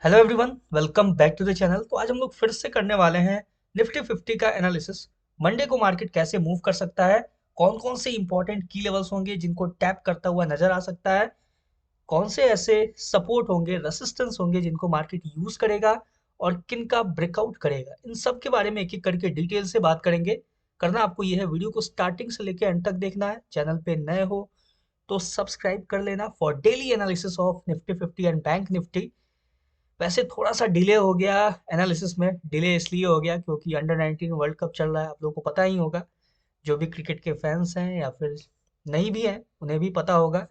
Hello everyone, welcome back to the channel. तो आज हम लोग फिर से करने वाले हैं निफ्टी 50 का एनालिसिस। मंडे को मार्केट कैसे मूव कर सकता है, कौन कौन से इंपॉर्टेंट की लेवल्स होंगे जिनको टैप करता हुआ नजर आ सकता है, कौन से ऐसे सपोर्ट होंगे, रेसिस्टेंस होंगे जिनको मार्केट यूज करेगा और किन का ब्रेकआउट करेगा। इन सब के बारे में एक एक करके डिटेल से बात करेंगे। करना आपको ये है, वीडियो को स्टार्टिंग से लेकर एंड तक देखना है। चैनल पे नए हो तो सब्सक्राइब कर लेना for daily analysis of Nifty 50 and bank Nifty. वैसे थोड़ा सा डिले हो गया एनालिसिस में। डिले इसलिए हो गया क्योंकि अंडर 19 वर्ल्ड कप चल रहा है, आप लोगों को पता ही होगा। जो भी क्रिकेट के फैंस हैं या फिर नहीं भी हैं उन्हें भी पता होगा।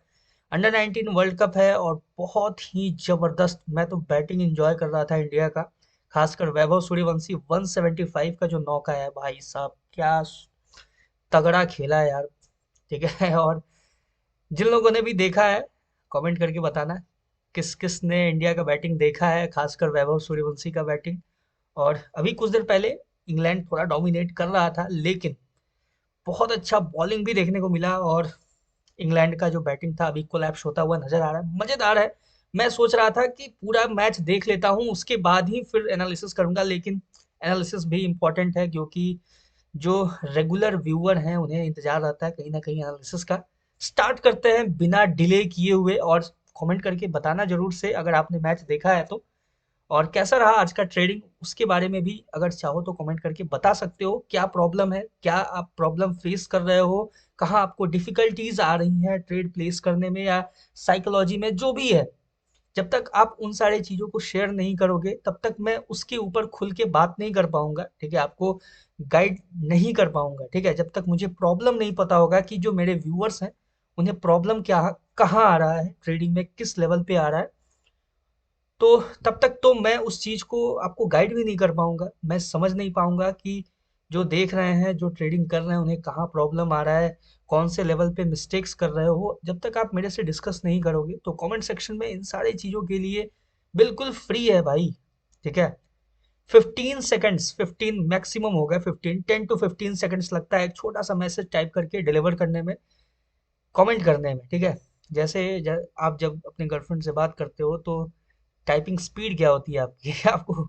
अंडर 19 वर्ल्ड कप है और बहुत ही जबरदस्त, मैं तो बैटिंग एंजॉय कर रहा था इंडिया का। खासकर वैभव सूर्यवंशी 175 का जो नौका है, भाई साहब क्या तगड़ा खेला है यार। ठीक है। और जिन लोगों ने भी देखा है कमेंट करके बताना किस किस ने इंडिया का बैटिंग देखा है, खासकर वैभव सूर्यवंशी का बैटिंग। और अभी कुछ देर पहले इंग्लैंड थोड़ा डोमिनेट कर रहा था, लेकिन बहुत अच्छा बॉलिंग भी देखने को मिला। और इंग्लैंड का जो बैटिंग था अभी कोलैप्स होता हुआ नजर आ रहा है, मजेदार है। मैं सोच रहा था कि पूरा मैच देख लेता हूँ, उसके बाद ही फिर एनालिसिस करूंगा, लेकिन एनालिसिस भी इम्पोर्टेंट है क्योंकि जो रेगुलर व्यूअर हैं उन्हें इंतजार रहता है कहीं ना कहीं एनालिसिस का। स्टार्ट करते हैं बिना डिले किए हुए, और कमेंट करके बताना जरूर से अगर आपने मैच देखा है तो। और कैसा रहा आज का ट्रेडिंग उसके बारे में भी अगर चाहो तो कमेंट करके बता सकते हो। क्या प्रॉब्लम है, क्या आप प्रॉब्लम फेस कर रहे हो, कहाँ आपको डिफिकल्टीज आ रही हैं ट्रेड प्लेस करने में या साइकोलॉजी में, जो भी है। जब तक आप उन सारी चीज़ों को शेयर नहीं करोगे तब तक मैं उसके ऊपर खुल के बात नहीं कर पाऊंगा। ठीक है, आपको गाइड नहीं कर पाऊंगा। ठीक है, जब तक मुझे प्रॉब्लम नहीं पता होगा कि जो मेरे व्यूअर्स हैं उन्हें प्रॉब्लम क्या, कहाँ आ रहा है, ट्रेडिंग में किस लेवल पे आ रहा है, तो तब तक तो मैं उस चीज़ को आपको गाइड भी नहीं कर पाऊंगा। मैं समझ नहीं पाऊंगा कि जो देख रहे हैं, जो ट्रेडिंग कर रहे हैं, उन्हें कहाँ प्रॉब्लम आ रहा है, कौन से लेवल पे मिस्टेक्स कर रहे हो। जब तक आप मेरे से डिस्कस नहीं करोगे तो कमेंट सेक्शन में इन सारी चीज़ों के लिए बिल्कुल फ्री है भाई। ठीक है, 15 सेकेंड्स, 15 मैक्सिमम हो गया, 10 to 15 सेकेंड्स लगता है एक छोटा सा मैसेज टाइप करके डिलीवर करने में, कमेंट करने में। ठीक है, जैसे आप जब अपने गर्लफ्रेंड से बात करते हो तो टाइपिंग स्पीड क्या होती है आपकी आपको,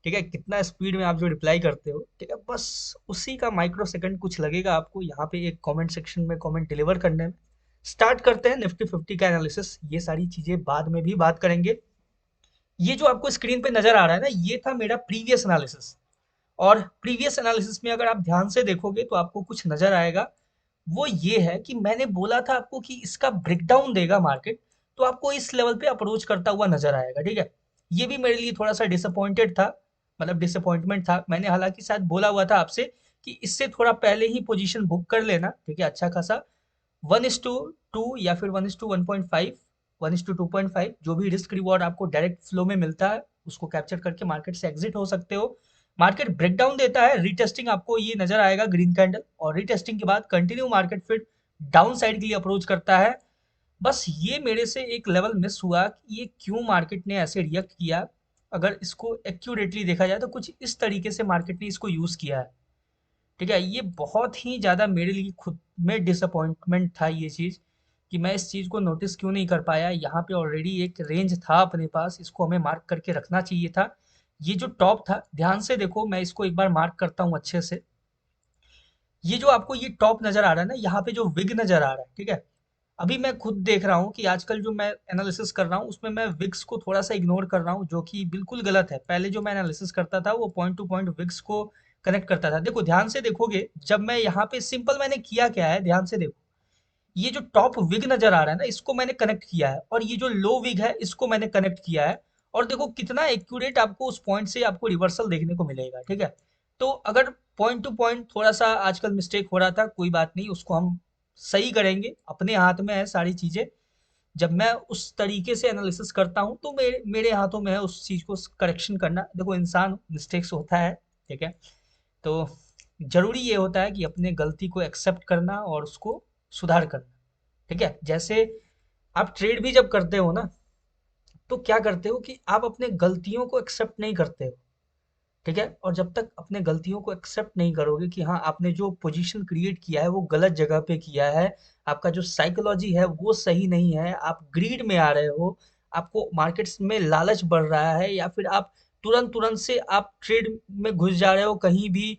ठीक है, कितना स्पीड में आप जो रिप्लाई करते हो, ठीक है, बस उसी का माइक्रो सेकंड कुछ लगेगा आपको यहाँ पे एक कमेंट सेक्शन में कमेंट डिलीवर करने में। स्टार्ट करते हैं निफ्टी 50 का एनालिसिस। ये सारी चीजें बाद में भी बात करेंगे। ये जो आपको स्क्रीन पे नजर आ रहा है ना, ये था मेरा प्रीवियस एनालिसिस। और प्रीवियस एनालिसिस में अगर आप ध्यान से देखोगे तो आपको कुछ नजर आएगा। वो ये है कि मैंने बोला था आपको कि इसका ब्रेकडाउन देगा मार्केट, तो आपको इस लेवल पे अप्रोच करता हुआ नजर आएगा। ठीक है, ये भी मेरे लिए थोड़ा सा डिसअपॉइंटेड था, मतलब डिसअपॉइंटमेंट था। मैंने हालांकि शायद बोला हुआ था आपसे कि इससे थोड़ा पहले ही पोजीशन बुक कर लेना। ठीक है, अच्छा खासा 1:2 या फिर 1:1.5, 1:2.5, जो भी रिस्क रिवॉर्ड आपको डायरेक्ट फ्लो में मिलता है उसको कैप्चर करके मार्केट से एग्जिट हो सकते हो। मार्केट ब्रेकडाउन देता है, रीटेस्टिंग आपको ये नजर आएगा ग्रीन कैंडल, और रीटेस्टिंग के बाद कंटिन्यू मार्केट फिर डाउन साइड के लिए अप्रोच करता है। बस ये मेरे से एक लेवल मिस हुआ कि ये क्यों मार्केट ने ऐसे रिएक्ट किया। अगर इसको एक्यूरेटली देखा जाए तो कुछ इस तरीके से मार्केट ने इसको यूज किया है। ठीक है, ये बहुत ही ज़्यादा मेरे लिए खुद में डिसअपॉइंटमेंट था ये चीज़, कि मैं इस चीज़ को नोटिस क्यों नहीं कर पाया। यहाँ पे ऑलरेडी एक रेंज था अपने पास, इसको हमें मार्क करके रखना चाहिए था। ये जो टॉप था, ध्यान से देखो, मैं इसको एक बार मार्क करता हूँ अच्छे से। ये जो आपको ये टॉप नज़र आ रहा है ना, यहाँ पे जो विग नज़र आ रहा है, ठीक है, अभी मैं खुद देख रहा हूँ कि आजकल जो मैं एनालिसिस कर रहा हूँ उसमें मैं विक्स को थोड़ा सा इग्नोर कर रहा हूँ, जो कि बिल्कुल गलत है। पहले जो मैं एनालिसिस करता था वो पॉइंट टू पॉइंट विक्स को कनेक्ट करता था। देखो ध्यान से देखोगे, जब मैं यहाँ पे सिंपल मैंने किया क्या है, ध्यान से देखो। ये जो टॉप विग नजर आ रहा है ना, इसको मैंने कनेक्ट किया है, और ये जो लो विग है इसको मैंने कनेक्ट किया है। और देखो कितना एक्यूरेट आपको उस पॉइंट से आपको रिवर्सल देखने को मिलेगा। ठीक है, तो अगर पॉइंट टू पॉइंट थोड़ा सा आजकल मिस्टेक हो रहा था, कोई बात नहीं, उसको हम सही करेंगे। अपने हाथ में है सारी चीजें। जब मैं उस तरीके से एनालिसिस करता हूँ तो मेरे मेरे हाथों में है उस चीज को करेक्शन करना। देखो इंसान, मिस्टेक्स होता है। ठीक है, तो जरूरी ये होता है कि अपने गलती को एक्सेप्ट करना और उसको सुधार करना। ठीक है, जैसे आप ट्रेड भी जब करते हो ना, तो क्या करते हो कि आप अपने गलतियों को एक्सेप्ट नहीं करते हो। ठीक है, और जब तक अपने गलतियों को एक्सेप्ट नहीं करोगे कि हाँ आपने जो पोजीशन क्रिएट किया है वो गलत जगह पे किया है, आपका जो साइकोलॉजी है वो सही नहीं है, आप ग्रीड में आ रहे हो, आपको मार्केट्स में लालच बढ़ रहा है, या फिर आप तुरंत तुरंत से आप ट्रेड में घुस जा रहे हो, कहीं भी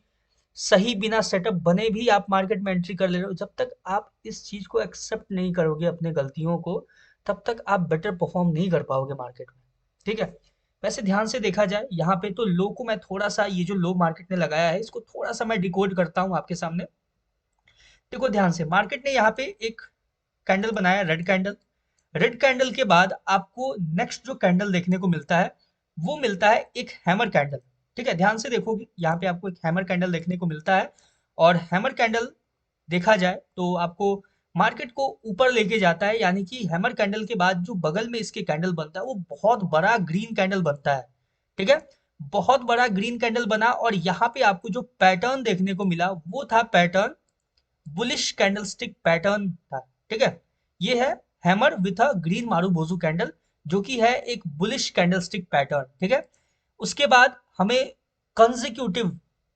सही बिना सेटअप बने भी आप मार्केट में एंट्री कर ले रहे हो, जब तक आप इस चीज को एक्सेप्ट नहीं करोगे अपने गलतियों को, तब तक आप बेटर परफॉर्म नहीं कर पाओगे मार्केट में। ठीक है। वैसे ध्यान से देखा जाए यहाँ पे तो लो को मैं थोड़ा सा, ये जो लो मार्केट ने लगाया है इसको थोड़ा सा मैं डिकोड करता हूँ आपके सामने। देखो ध्यान से, मार्केट ने यहाँ पे एक कैंडल बनाया, रेड कैंडल। रेड कैंडल के बाद आपको नेक्स्ट जो कैंडल देखने को मिलता है वो मिलता है एक हैमर कैंडल। ठीक है, ध्यान से देखोगे यहाँ पे आपको एक हैमर कैंडल देखने को मिलता है, और हैमर कैंडल देखा जाए तो आपको मार्केट को ऊपर लेके जाता है, यानी कि हैमर कैंडल के बाद जो बगल में इसके कैंडल बनता है वो बहुत बड़ा ग्रीन कैंडल बनता है। ठीक है, बहुत बड़ा ग्रीन कैंडल बना, और यहाँ पे आपको जो पैटर्न देखने को मिला वो था पैटर्न बुलिश कैंडलस्टिक पैटर्न था। ठीक है, ये है hammer with a green marubozu candle, जो कि है एक बुलिश कैंडलस्टिक पैटर्न। ठीक है, उसके बाद हमें कंसेक्यूटिव,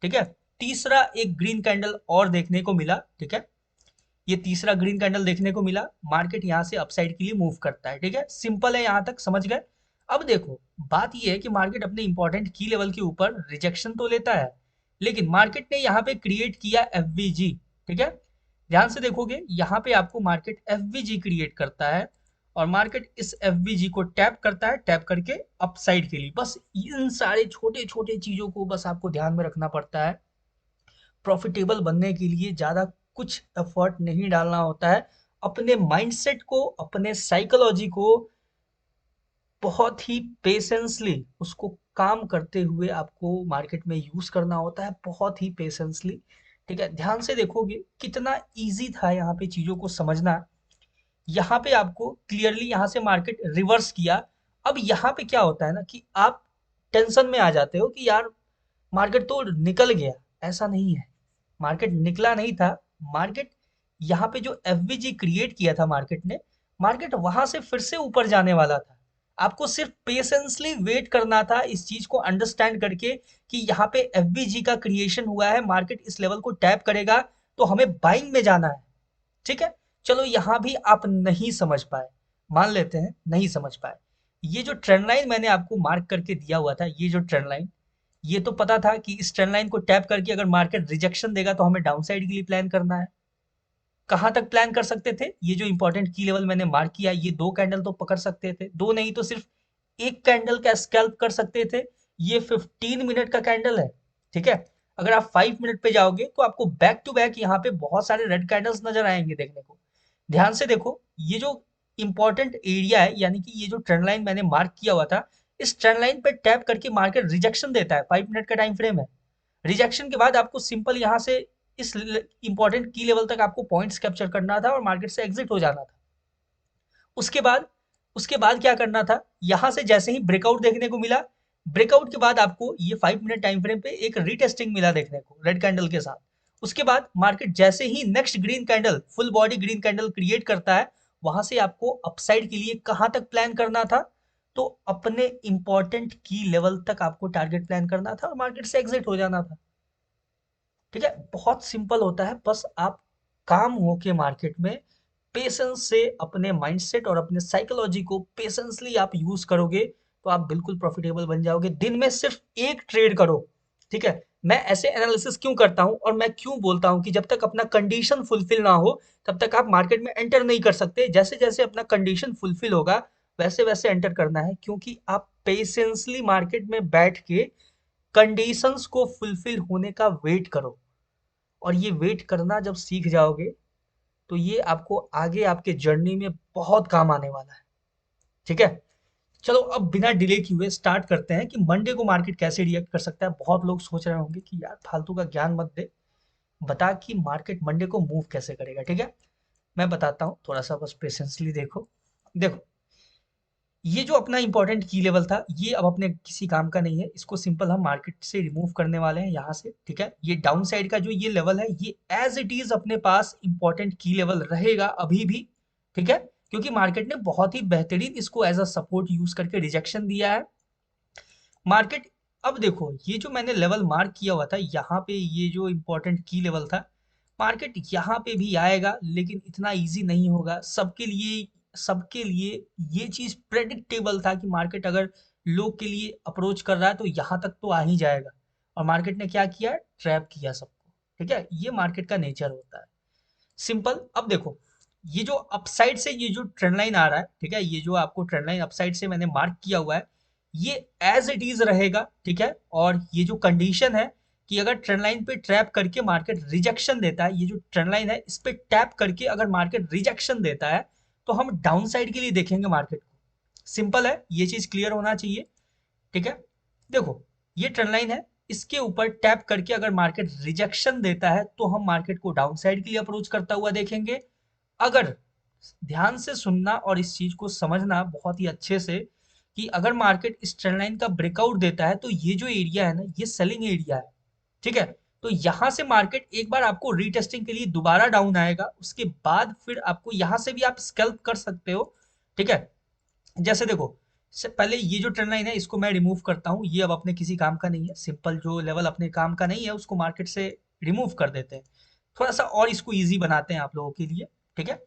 ठीक है, तीसरा एक ग्रीन कैंडल और देखने को मिला। ठीक है, ये तीसरा ग्रीन कैंडल देखने को मिला, मार्केट यहाँ से अपसाइड के लिए मूव करता है। ठीक है, सिंपल है, यहाँ तक समझ गए। अब देखो बात ये है कि मार्केट अपने इंपॉर्टेंट की लेवल के ऊपर रिजेक्शन तो लेता है, लेकिन मार्केट ने यहाँ पे क्रिएट किया एफवीजी। ठीक है, ध्यान से देखोगे यहाँ पे आपको मार्केट एफवीजी क्रिएट करता है, और मार्केट इस एफवीजी को टैप करता है, टैप करके अपसाइड के लिए। बस इन सारे छोटे छोटे चीजों को बस आपको ध्यान में रखना पड़ता है। प्रॉफिटेबल बनने के लिए ज़्यादा कुछ एफर्ट नहीं डालना होता है, अपने माइंडसेट को, अपने साइकोलॉजी को बहुत ही पेशेंसली उसको काम करते हुए आपको मार्केट में यूज करना होता है, बहुत ही पेशेंसली। ठीक है, ध्यान से देखोगे कितना इजी था यहाँ पे चीजों को समझना। यहाँ पे आपको क्लियरली यहाँ से मार्केट रिवर्स किया। अब यहाँ पे क्या होता है ना कि आप टेंशन में आ जाते हो कि यार मार्केट तो निकल गया। ऐसा नहीं है, मार्केट निकला नहीं था। मार्केट यहाँ पे जो एफवीजी क्रिएट किया था मार्केट ने, मार्केट वहां से फिर से ऊपर जाने वाला था। आपको सिर्फ पेशेंसली वेट करना था, इस चीज को अंडरस्टैंड करके कि यहाँ पे एफवीजी का क्रिएशन हुआ है, मार्केट इस लेवल को टैप करेगा तो हमें बाइंग में जाना है। ठीक है, चलो यहाँ भी आप नहीं समझ पाए, मान लेते हैं नहीं समझ पाए। ये जो ट्रेंड लाइन मैंने आपको मार्क करके दिया हुआ था, ये जो ट्रेंड लाइन, ये तो पता था कि इस ट्रेंड लाइन को टैप करके अगर मार्केट रिजेक्शन देगा तो हमें डाउन साइड के लिए प्लान करना है। कहां तक प्लान कर सकते थे, ये जो इंपॉर्टेंट की लेवल मैंने मार्क किया, ये दो कैंडल तो पकड़ सकते थे, दो नहीं तो सिर्फ एक कैंडल का स्कैल्प कर सकते थे। ये 15 मिनट का कैंडल है। ठीक है, अगर आप 5 मिनट पे जाओगे तो आपको बैक टू बैक यहाँ पे बहुत सारे रेड कैंडल्स नजर आएंगे देखने को। ध्यान से देखो, ये जो इंपॉर्टेंट एरिया है, यानी कि ये जो ट्रेंड लाइन मैंने मार्क किया हुआ था, इस ट्रेंड लाइन पे टैप करके मार्केट रिजेक्शन देता है। 5 मिनट का टाइम फ्रेम है। रिजेक्शन के बाद आपको सिंपल यहाँ से इस इंपॉर्टेंट की लेवल तक आपको पॉइंट्स कैप्चर करना था और मार्केट से एग्जिट हो जाना था। उसके बाद क्या करना था, यहां से जैसे ही ब्रेकआउट देखने को मिला, ब्रेकआउट के बाद आपको ये 5 मिनट टाइम फ्रेम पे एक रीटेस्टिंग मिला देखने को रेड कैंडल के साथ। उसके बाद मार्केट जैसे ही next green candle, full body green candle create करता है, वहां से आपको अपसाइड के लिए कहां तक प्लान करना था, तो अपने इंपॉर्टेंट की लेवल तक आपको टारगेट प्लान करना था और मार्केट से एग्जिट हो जाना था। ठीक है, बहुत सिंपल होता है, बस आप काम होके मार्केट में पेशेंस से अपने माइंडसेट और अपने साइकोलॉजी को पेशेंसली आप यूज करोगे तो आप बिल्कुल प्रॉफिटेबल बन जाओगे। दिन में सिर्फ एक ट्रेड करो। ठीक है, मैं ऐसे एनालिसिस क्यों करता हूं और मैं क्यों बोलता हूं कि जब तक अपना कंडीशन फुलफिल ना हो तब तक आप मार्केट में एंटर नहीं कर सकते। जैसे जैसे अपना कंडीशन फुलफिल होगा वैसे वैसे एंटर करना है, क्योंकि आप पेशेंसली मार्केट में बैठ के कंडीशंस को फुलफिल होने का वेट करो, और ये वेट करना जब सीख जाओगे तो ये आपको आगे आपके जर्नी में बहुत काम आने वाला है। ठीक है, चलो अब बिना डिले किए हुए स्टार्ट करते हैं कि मंडे को मार्केट कैसे रिएक्ट कर सकता है। बहुत लोग सोच रहे होंगे कि यार फालतू का ज्ञान मत दे, बता कि मार्केट मंडे को मूव कैसे करेगा। ठीक है, मैं बताता हूँ, थोड़ा सा बस पेशेंसली देखो। देखो, ये जो अपना इंपॉर्टेंट की लेवल था ये अब अपने किसी काम का नहीं है, इसको सिंपल हम मार्केट से रिमूव करने वाले हैं यहाँ से। ठीक है, ये डाउन साइड का जो ये लेवल है ये एज इट इज अपने पास इंपॉर्टेंट की लेवल रहेगा अभी भी। ठीक है, क्योंकि मार्केट ने बहुत ही बेहतरीन इसको एज अ सपोर्ट यूज करके रिजेक्शन दिया है। मार्केट, अब देखो ये जो मैंने लेवल मार्क किया हुआ था यहाँ पे, ये जो इंपॉर्टेंट की लेवल था, मार्केट यहाँ पे भी आएगा लेकिन इतना इजी नहीं होगा सबके लिए। सबके लिए ये चीज प्रेडिक्टेबल था कि मार्केट अगर लो के लिए अप्रोच कर रहा है तो यहाँ तक तो आ ही जाएगा, और मार्केट ने क्या किया, ट्रैप किया सबको। ठीक है, ये मार्केट का नेचर होता है, सिंपल। अब देखो, ये जो अपसाइड से ये जो ट्रेंड लाइन आ रहा है, ठीक है, ये जो आपको ट्रेंड लाइन अपसाइड से मैंने मार्क किया हुआ है, ये एज इट इज रहेगा। ठीक है, और ये जो कंडीशन है कि अगर ट्रेंड लाइन पे ट्रैप करके मार्केट रिजेक्शन देता है, ये जो ट्रेंड लाइन है इस पे टैप करके अगर मार्केट रिजेक्शन देता है तो हम डाउन साइड के लिए देखेंगे मार्केट को। सिंपल है, ये चीज क्लियर होना चाहिए। ठीक है, देखो, ये ट्रेंड लाइन है, इसके ऊपर टैप करके अगर मार्केट रिजेक्शन देता है तो हम मार्केट को डाउन साइड के लिए अप्रोच करता हुआ देखेंगे। अगर, ध्यान से सुनना और इस चीज को समझना बहुत ही अच्छे से, कि अगर मार्केट इस ट्रेंड लाइन का ब्रेकआउट देता है तो ये जो एरिया है ना, ये सेलिंग एरिया है। ठीक है, तो यहां से मार्केट एक बार आपको रीटेस्टिंग के लिए दोबारा डाउन आएगा, उसके बाद फिर आपको यहां से भी आप स्कैल्प कर सकते हो। ठीक है, जैसे देखो, पहले ये जो ट्रेंड लाइन है इसको मैं रिमूव करता हूँ, ये अब अपने किसी काम का नहीं है, सिंपल जो लेवल अपने काम का नहीं है उसको मार्केट से रिमूव कर देते हैं, थोड़ा सा और इसको इजी बनाते हैं आप लोगों के लिए। ठीक है,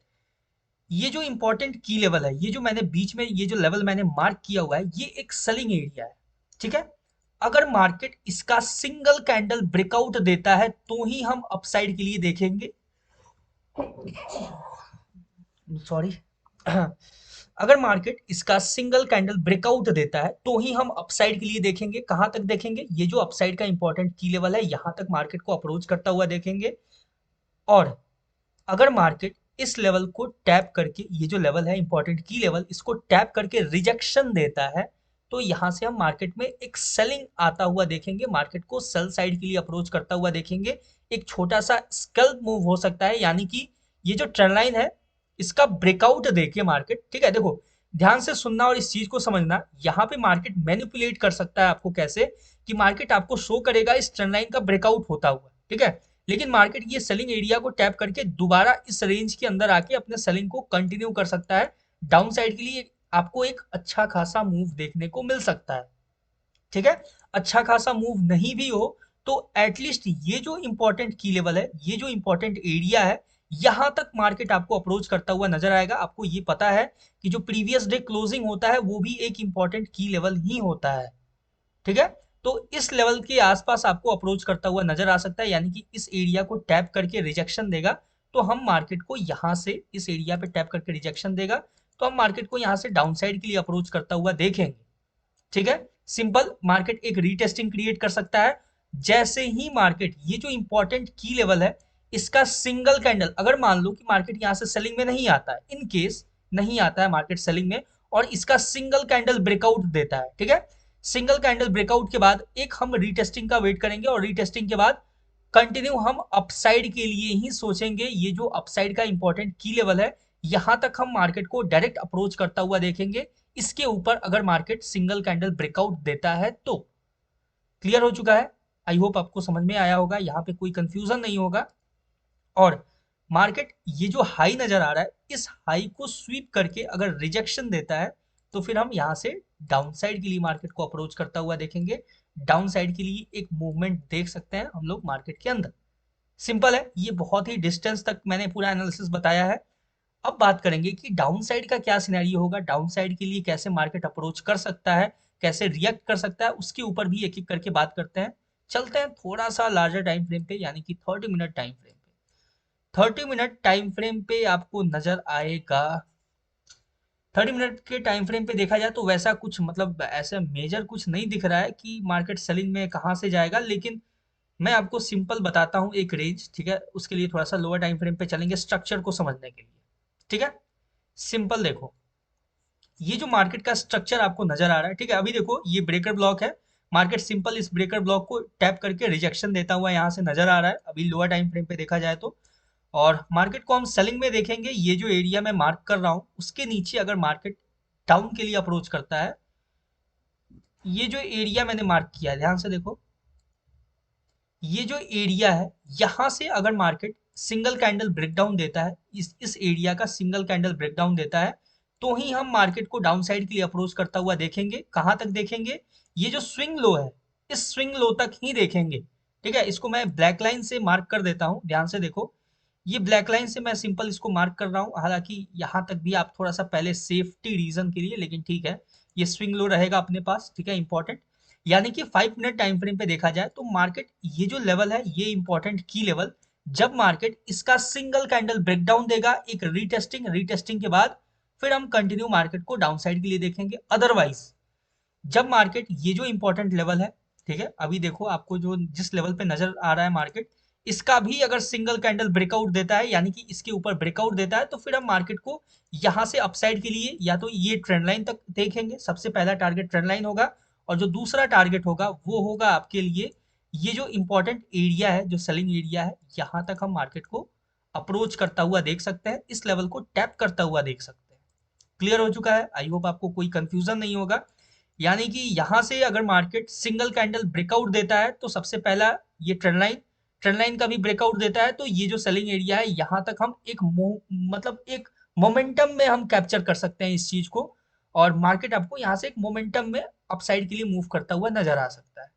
ये जो इंपॉर्टेंट की लेवल है, ये जो मैंने बीच में ये जो लेवल मैंने मार्क किया हुआ है, ये एक सेलिंग एरिया है। ठीक है, अगर मार्केट इसका सिंगल कैंडल ब्रेकआउट देता है तो ही हम अपसाइड के लिए देखेंगे, सॉरी। अगर मार्केट इसका सिंगल कैंडल ब्रेकआउट देता है तो ही हम अपसाइड के लिए देखेंगे। कहां तक देखेंगे, ये जो अपसाइड का इंपॉर्टेंट की लेवल है यहां तक मार्केट को अप्रोच करता हुआ देखेंगे। और अगर मार्केट इस लेवल को टैप करके, ये जो लेवल है इंपॉर्टेंट की लेवल, इसको टैप करके रिजेक्शन देता है तो यहां से हम मार्केट में एक सेलिंग आता हुआ देखेंगे, मार्केट को सेल साइड के लिए अप्रोच करता हुआ देखेंगे। एक छोटा सा स्कैल्प मूव हो सकता है, यानी कि ये जो ट्रेंड लाइन है इसका ब्रेकआउट देके मार्केट, ठीक है, देखो ध्यान से सुनना और इस चीज को समझना, यहाँ पे मार्केट मैनिपुलेट कर सकता है आपको कैसे, कि मार्केट आपको शो करेगा इस ट्रेंड लाइन का ब्रेकआउट होता हुआ। ठीक है, लेकिन मार्केट ये सेलिंग एरिया को टैप करके दोबारा इस रेंज के अंदर आके अपने सेलिंग को कंटिन्यू कर सकता है। डाउन साइड के लिए आपको एक अच्छा खासा मूव देखने को मिल सकता है। ठीक है, अच्छा खासा मूव नहीं भी हो तो एटलीस्ट ये जो इंपॉर्टेंट की लेवल है, ये जो इंपॉर्टेंट एरिया है, यहां तक मार्केट आपको अप्रोच करता हुआ नजर आएगा। आपको ये पता है कि जो प्रीवियस डे क्लोजिंग होता है वो भी एक इंपॉर्टेंट की लेवल ही होता है। ठीक है, तो इस लेवल के आसपास आपको अप्रोच करता हुआ नजर आ सकता है, यानी कि इस एरिया को टैप करके रिजेक्शन देगा तो हम मार्केट को यहां से, इस एरिया पे टैप करके रिजेक्शन देगा तो हम मार्केट को यहां से डाउन साइड के लिए अप्रोच करता हुआ देखेंगे। ठीक है, सिंपल, मार्केट एक रीटेस्टिंग क्रिएट कर सकता है जैसे ही मार्केट ये जो इंपॉर्टेंट की लेवल है इसका सिंगल कैंडल, अगर मान लो कि मार्केट यहां से सेलिंग में नहीं आता है, इन केस नहीं आता है मार्केट सेलिंग में, और इसका सिंगल कैंडल ब्रेकआउट देता है, ठीक है, सिंगल कैंडल ब्रेकआउट के बाद एक हम रीटेस्टिंग का वेट करेंगे, और रीटेस्टिंग के बाद कंटिन्यू हम अपसाइड के लिए ही सोचेंगे। ये जो अपसाइड का इंपॉर्टेंट की लेवल है यहां तक हम मार्केट को डायरेक्ट अप्रोच करता हुआ देखेंगे। इसके ऊपर अगर मार्केट सिंगल कैंडल ब्रेकआउट देता है तो, क्लियर हो चुका है, आई होप आपको समझ में आया होगा, यहाँ पे कोई कंफ्यूजन नहीं होगा। और मार्केट ये जो हाई नजर आ रहा है इस हाई को स्वीप करके अगर रिजेक्शन देता है तो फिर हम यहाँ से डाउन साइड के लिए मार्केट को अप्रोच करता हुआ देखेंगे। डाउन साइड के लिए एक मूवमेंट देख सकते हैं हम लोग मार्केट के अंदर। सिंपल है, ये बहुत ही डिस्टेंस तक मैंने पूरा एनालिसिस बताया है। अब बात करेंगे कि डाउन साइड का क्या सिनेरियो होगा, डाउन साइड के लिए कैसे मार्केट अप्रोच कर सकता है, कैसे रिएक्ट कर सकता है, उसके ऊपर भी एक एक करके बात करते हैं। चलते हैं थोड़ा सा लार्जर टाइम फ्रेम पे, यानी कि 30 मिनट टाइम फ्रेम पे। 30 मिनट टाइम फ्रेम पे आपको नजर आएगा, 30 मिनट के टाइम फ्रेम पे देखा जाए तो वैसा कुछ मतलब ऐसा मेजर कुछ नहीं दिख रहा है कि मार्केट सेलिंग में कहाँ से जाएगा, लेकिन मैं आपको सिंपल बताता हूँ एक रेंज। ठीक है, उसके लिए थोड़ा सा लोअर टाइम फ्रेम पे चलेंगे स्ट्रक्चर को समझने के लिए। ठीक है, सिंपल देखो, ये जो मार्केट का स्ट्रक्चर आपको नजर आ रहा है, ठीक है, अभी देखो ये ब्रेकर ब्लॉक है, मार्केट सिंपल इस ब्रेकर ब्लॉक को टैप करके रिजेक्शन देता हुआ यहाँ से नजर आ रहा है अभी लोअर टाइम फ्रेम पे देखा जाए तो। और मार्केट को हम सेलिंग में देखेंगे, ये जो एरिया मैं मार्क कर रहा हूँ उसके नीचे अगर मार्केट डाउन के लिए अप्रोच करता है, ये जो एरिया मैंने मार्क किया है ध्यान से देखो, ये जो एरिया है यहां से अगर मार्केट सिंगल कैंडल ब्रेकडाउन देता है, इस एरिया का सिंगल कैंडल ब्रेकडाउन देता है तो ही हम मार्केट को डाउन साइड के लिए अप्रोच करता हुआ देखेंगे। कहां तक देखेंगे, ये जो स्विंग लो है इस स्विंग लो तक ही देखेंगे। ठीक है, इसको मैं ब्लैक लाइन से मार्क कर देता हूं, ध्यान से देखो, ये ब्लैक लाइन से मैं सिंपल इसको मार्क कर रहा हूँ, हालांकि यहाँ तक भी आप थोड़ा सा पहले सेफ्टी रीजन के लिए, लेकिन ठीक है, ये स्विंग लो रहेगा अपने पास, ठीक है, इंपॉर्टेंट। यानी कि 5 मिनट टाइम फ्रेम पे देखा जाए तो मार्केट ये जो लेवल है ये इंपॉर्टेंट की लेवल, जब मार्केट इसका सिंगल कैंडल ब्रेकडाउन देगा, एक रीटेस्टिंग के बाद फिर हम कंटिन्यू मार्केट को डाउन साइड के लिए देखेंगे। अदरवाइज जब मार्केट ये जो इंपॉर्टेंट लेवल है, ठीक है, अभी देखो आपको जो जिस लेवल पे नजर आ रहा है मार्केट, इसका भी अगर सिंगल कैंडल ब्रेकआउट देता है, यानी कि इसके ऊपर ब्रेकआउट देता है, तो फिर हम मार्केट को यहां से अपसाइड के लिए या तो ये ट्रेंड लाइन तक देखेंगे। सबसे पहला टारगेट ट्रेंड लाइन होगा, और जो दूसरा टारगेट होगा वो होगा आपके लिए ये जो इंपॉर्टेंट एरिया है, जो सेलिंग एरिया है, यहां तक हम मार्केट को अप्रोच करता हुआ देख सकते हैं, इस लेवल को टैप करता हुआ देख सकते हैं। क्लियर हो चुका है? आई होप आपको कोई कंफ्यूजन नहीं होगा। यानी कि यहां से अगर मार्केट सिंगल कैंडल ब्रेकआउट देता है तो सबसे पहला ये ट्रेंड लाइन का भी ब्रेकआउट देता है, तो ये जो सेलिंग एरिया है यहां तक हम एक मतलब एक मोमेंटम में हम कैप्चर कर सकते हैं इस चीज को, और मार्केट आपको यहां से एक मोमेंटम में अपसाइड के लिए मूव करता हुआ नजर आ सकता है।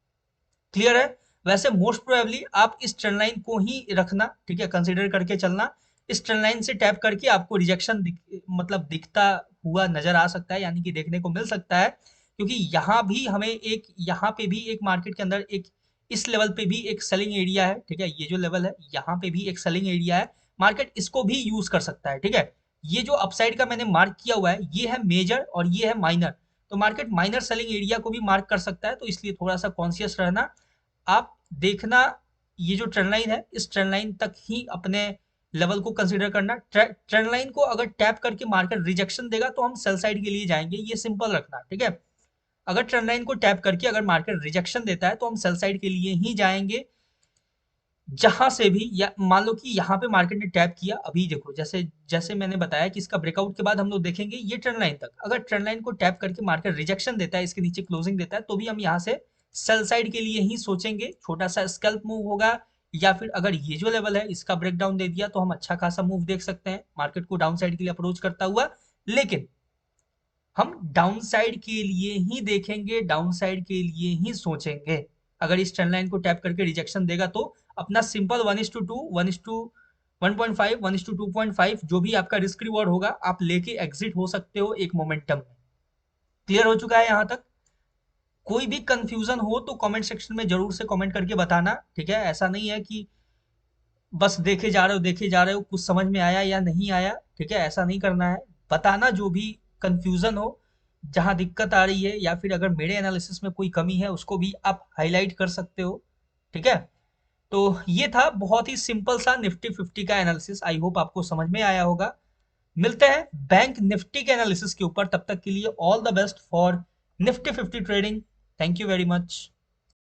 क्लियर है? वैसे मोस्ट प्रोबेबली आप इस ट्रेंड लाइन को ही रखना, ठीक है, कंसीडर करके चलना। इस ट्रेंड लाइन से टैप करके आपको रिजेक्शन मतलब दिखता हुआ नजर आ सकता है, यानी कि देखने को मिल सकता है, क्योंकि यहाँ भी हमें एक, यहाँ पे भी एक मार्केट के अंदर एक, इस लेवल पे भी एक सेलिंग एरिया है, ठीक है, ये जो लेवल है यहाँ पे भी एक सेलिंग एरिया है, मार्केट इसको भी यूज कर सकता है, ठीक है। ये जो अपसाइड का मैंने मार्क किया हुआ है ये है मेजर और ये है माइनर, तो मार्केट माइनर सेलिंग एरिया को भी मार्क कर सकता है, तो इसलिए थोड़ा सा कॉन्शियस रहना। आप देखना ये जो ट्रेंड लाइन है इस ट्रेंड लाइन तक ही अपने लेवल को कंसीडर करना। ट्रेंड लाइन को अगर टैप करके मार्केट रिजेक्शन देगा तो हम सेल साइड के लिए जाएंगे, ये सिंपल रखना, ठीक है। अगर ट्रेंड लाइन को टैप करके अगर मार्केट रिजेक्शन देता है तो हम सेल साइड के लिए ही जाएंगे। जहां से भी, या मान लो कि यहाँ पे मार्केट ने टैप किया, अभी देखो जैसे जैसे मैंने बताया कि इसका ब्रेकआउट के बाद हम लोग देखेंगे ये ट्रेंड लाइन तक, अगर ट्रेंड लाइन को टैप करके मार्केट रिजेक्शन देता है, इसके नीचे क्लोजिंग देता है, तो भी हम यहाँ से सेल साइड के लिए ही सोचेंगे, छोटा सा स्कैल्प मूव होगा, या फिर अगर ये जो लेवल है इसका ब्रेकडाउन दे दिया तो हम अच्छा खासा मूव देख सकते हैं मार्केट को डाउन साइड के लिए अप्रोच करता हुआ। लेकिन हम डाउन साइड के लिए ही देखेंगे, डाउन साइड के लिए ही सोचेंगे। अगर इस ट्रेंड लाइन को टैप करके रिजेक्शन देगा तो अपना सिंपल 1:2, 1:1.5, 1:2.5 जो भी आपका रिस्क रिवॉर्ड होगा आप लेके एग्जिट हो सकते हो एक मोमेंटम में। क्लियर हो चुका है यहाँ तक? कोई भी कंफ्यूजन हो तो कमेंट सेक्शन में जरूर से कमेंट करके बताना, ठीक है। ऐसा नहीं है कि बस देखे जा रहे हो, कुछ समझ में आया या नहीं आया, ठीक है, ऐसा नहीं करना है। बताना जो भी कंफ्यूजन हो, जहां दिक्कत आ रही है, या फिर अगर मेरे एनालिसिस में कोई कमी है उसको भी आप हाईलाइट कर सकते हो, ठीक है। तो ये था बहुत ही सिंपल सा निफ्टी 50 का एनालिसिस, आई होप आपको समझ में आया होगा। मिलते हैं बैंक निफ्टी के एनालिसिस के ऊपर, तब तक के लिए all the best for Nifty 50 trading. Thank you very much.